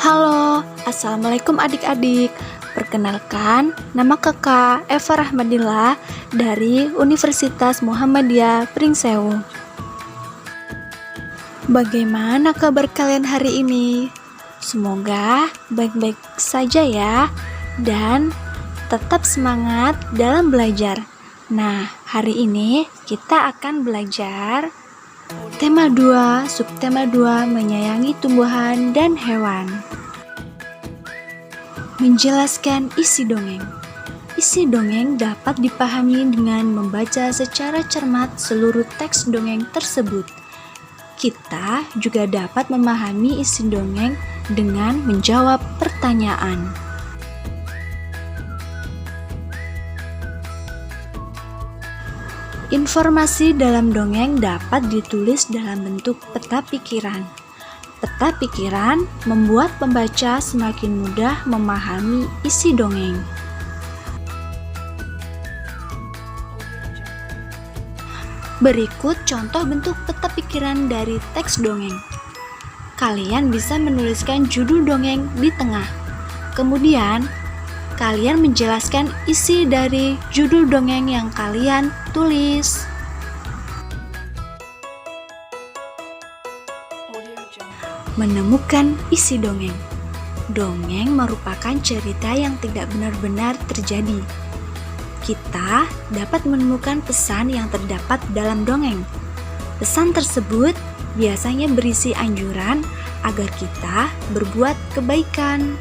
Halo, Assalamualaikum adik-adik. Perkenalkan, nama kakak Eva Rahmadillah dari Universitas Muhammadiyah Pringsewu. Bagaimana kabar kalian hari ini? Semoga baik-baik saja ya, dan tetap semangat dalam belajar. Nah, hari ini kita akan belajar Tema 2, subtema 2, menyayangi tumbuhan dan hewan. Menjelaskan isi dongeng. Isi dongeng dapat dipahami dengan membaca secara cermat seluruh teks dongeng tersebut. Kita juga dapat memahami isi dongeng dengan menjawab pertanyaan. Informasi dalam dongeng dapat ditulis dalam bentuk peta pikiran. Peta pikiran membuat pembaca semakin mudah memahami isi dongeng. Berikut contoh bentuk peta pikiran dari teks dongeng. Kalian bisa menuliskan judul dongeng di tengah. Kemudian, kalian menjelaskan isi dari judul dongeng yang kalian tulis. Menemukan isi dongeng. Dongeng merupakan cerita yang tidak benar-benar terjadi. Kita dapat menemukan pesan yang terdapat dalam dongeng. Pesan tersebut biasanya berisi anjuran agar kita berbuat kebaikan.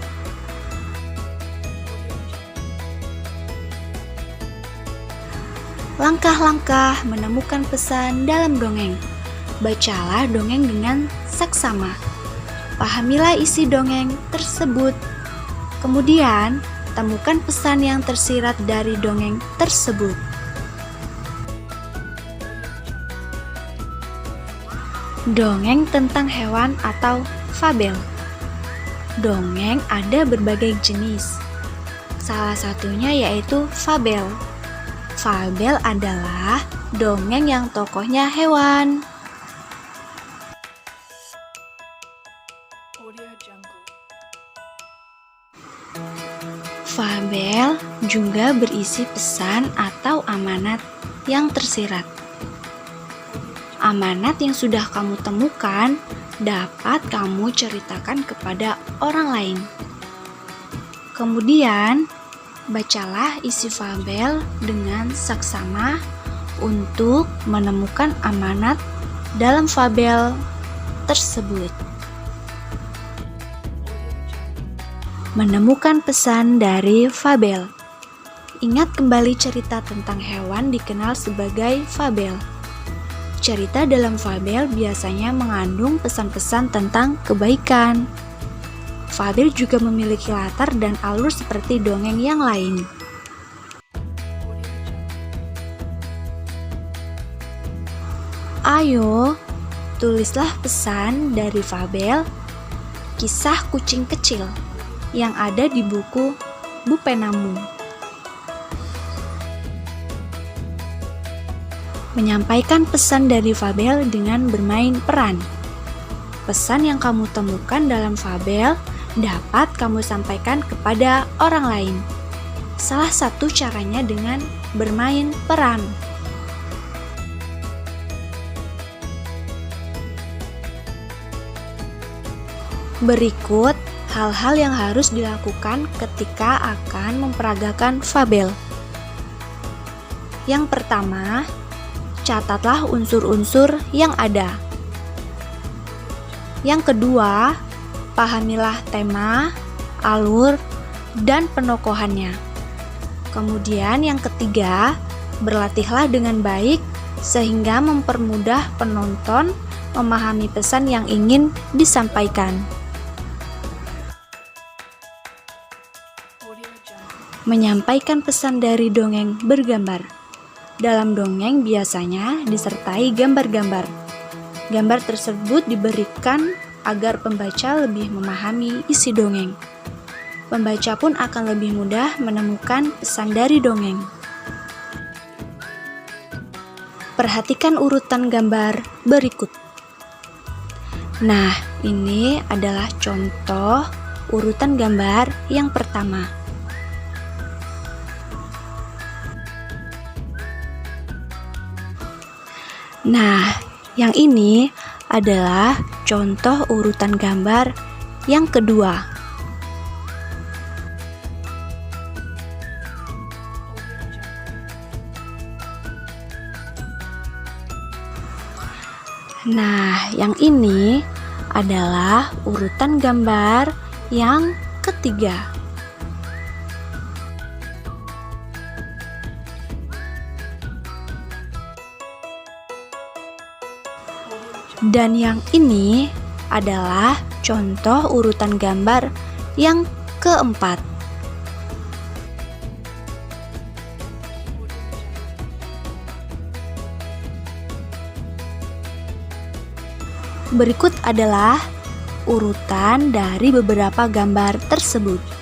Langkah-langkah menemukan pesan dalam dongeng. Bacalah dongeng dengan saksama. Pahamilah isi dongeng tersebut. Kemudian, temukan pesan yang tersirat dari dongeng tersebut. Dongeng tentang hewan atau fabel. Dongeng ada berbagai jenis. Salah satunya yaitu fabel. Fabel adalah dongeng yang tokohnya hewan. Fabel juga berisi pesan atau amanat yang tersirat. Amanat yang sudah kamu temukan dapat kamu ceritakan kepada orang lain. Kemudian, bacalah isi fabel dengan saksama untuk menemukan amanat dalam fabel tersebut. Menemukan pesan dari fabel. Ingat kembali cerita tentang hewan dikenal sebagai fabel. Cerita dalam fabel biasanya mengandung pesan-pesan tentang kebaikan. Fabel juga memiliki latar dan alur seperti dongeng yang lain. Ayo, tulislah pesan dari fabel Kisah Kucing Kecil yang ada di buku Bupenamu. Menyampaikan pesan dari fabel dengan bermain peran. Pesan yang kamu temukan dalam fabel dapat kamu sampaikan kepada orang lain. Salah satu caranya dengan bermain peran. Berikut hal-hal yang harus dilakukan ketika akan memperagakan fabel. Yang pertama, catatlah unsur-unsur yang ada. Yang kedua, pahamilah tema, alur, dan penokohannya. Kemudian yang ketiga, berlatihlah dengan baik sehingga mempermudah penonton memahami pesan yang ingin disampaikan. Menyampaikan pesan dari dongeng bergambar. Dalam dongeng biasanya disertai gambar-gambar. Gambar tersebut diberikan agar pembaca lebih memahami isi dongeng. Pembaca pun akan lebih mudah menemukan pesan dari dongeng. Perhatikan urutan gambar berikut. Nah, ini adalah contoh urutan gambar yang pertama. Nah, yang ini adalah contoh urutan gambar yang kedua. Nah, yang ini adalah urutan gambar yang ketiga. Dan yang ini adalah contoh urutan gambar yang keempat. Berikut adalah urutan dari beberapa gambar tersebut.